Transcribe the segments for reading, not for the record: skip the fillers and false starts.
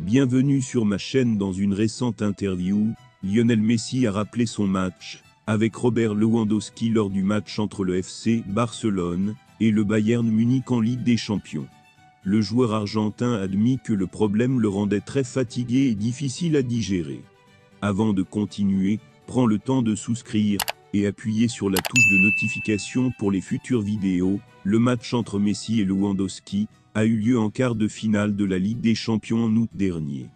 Bienvenue sur ma chaîne. Dans une récente interview, Lionel Messi a rappelé son match avec Robert Lewandowski lors du match entre le FC Barcelone et le Bayern Munich en Ligue des Champions. Le joueur argentin a admis que le problème le rendait très fatigué et difficile à digérer. Avant de continuer, prends le temps de souscrire et appuyer sur la touche de notification pour les futures vidéos. Le match entre Messi et Lewandowski a eu lieu en quart de finale de la Ligue des Champions en août dernier.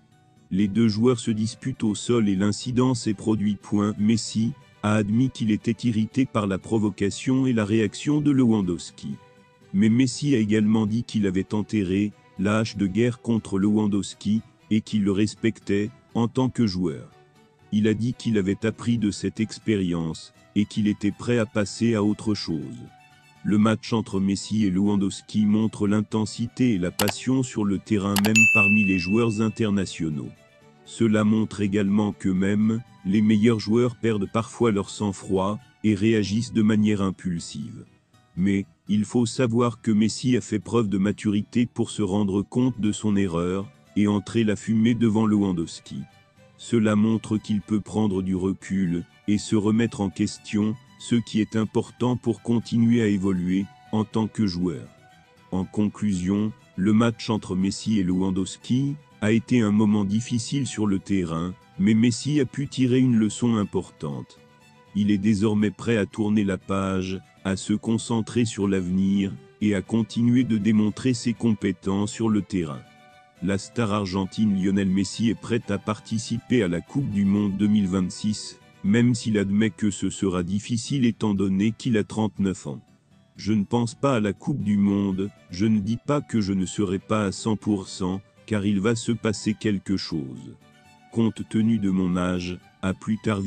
Les deux joueurs se disputent au sol et l'incident s'est produit. Messi a admis qu'il était irrité par la provocation et la réaction de Lewandowski. Mais Messi a également dit qu'il avait enterré la hache de guerre contre Lewandowski et qu'il le respectait en tant que joueur. Il a dit qu'il avait appris de cette expérience et qu'il était prêt à passer à autre chose. Le match entre Messi et Lewandowski montre l'intensité et la passion sur le terrain même parmi les joueurs internationaux. Cela montre également que même les meilleurs joueurs perdent parfois leur sang-froid et réagissent de manière impulsive. Mais il faut savoir que Messi a fait preuve de maturité pour se rendre compte de son erreur et entrer la fumée devant Lewandowski. Cela montre qu'il peut prendre du recul et se remettre en question, ce qui est important pour continuer à évoluer en tant que joueur. En conclusion, le match entre Messi et Lewandowski a été un moment difficile sur le terrain, mais Messi a pu tirer une leçon importante. Il est désormais prêt à tourner la page, à se concentrer sur l'avenir et à continuer de démontrer ses compétences sur le terrain. La star argentine Lionel Messi est prête à participer à la Coupe du Monde 2026, même s'il admet que ce sera difficile étant donné qu'il a 39 ans. Je ne pense pas à la Coupe du Monde, je ne dis pas que je ne serai pas à 100%, car il va se passer quelque chose. Compte tenu de mon âge, à plus tard,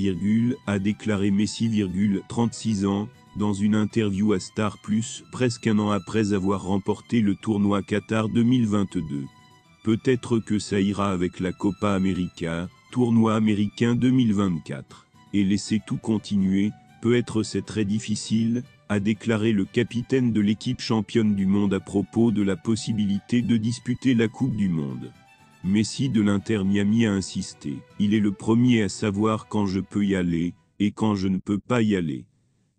a déclaré Messi, 36 ans, dans une interview à Star Plus, presque un an après avoir remporté le tournoi Qatar 2022. Peut-être que ça ira avec la Copa América, tournoi américain 2024. Et laisser tout continuer, peut-être c'est très difficile, a déclaré le capitaine de l'équipe championne du monde à propos de la possibilité de disputer la Coupe du Monde. Messi de l'Inter Miami a insisté. Il est le premier à savoir quand je peux y aller, et quand je ne peux pas y aller.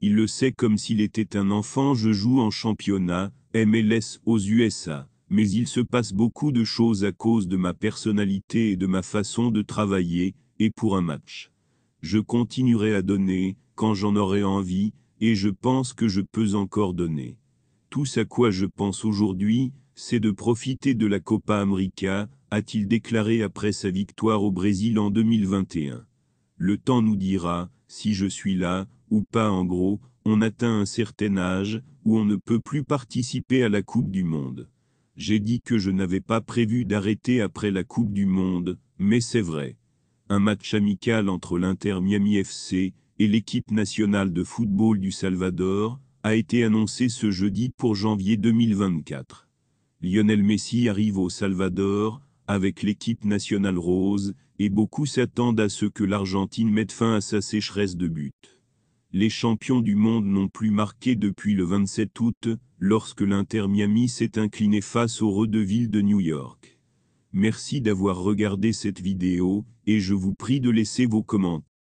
Il le sait comme s'il était un enfant. Je joue en championnat, MLS aux USA. Mais il se passe beaucoup de choses à cause de ma personnalité et de ma façon de travailler, et pour un match. Je continuerai à donner, quand j'en aurai envie, et je pense que je peux encore donner. Tout ce à quoi je pense aujourd'hui, c'est de profiter de la Copa América, a-t-il déclaré après sa victoire au Brésil en 2021. Le temps nous dira, si je suis là, ou pas. En gros, on atteint un certain âge, où on ne peut plus participer à la Coupe du Monde. J'ai dit que je n'avais pas prévu d'arrêter après la Coupe du Monde, mais c'est vrai. Un match amical entre l'Inter Miami FC et l'équipe nationale de football du Salvador a été annoncé ce jeudi pour janvier 2024. Lionel Messi arrive au Salvador avec l'équipe nationale rose et beaucoup s'attendent à ce que l'Argentine mette fin à sa sécheresse de buts. Les champions du monde n'ont plus marqué depuis le 27 août, lorsque l'Inter Miami s'est incliné face aux Red Devils de New York. Merci d'avoir regardé cette vidéo, et je vous prie de laisser vos commentaires.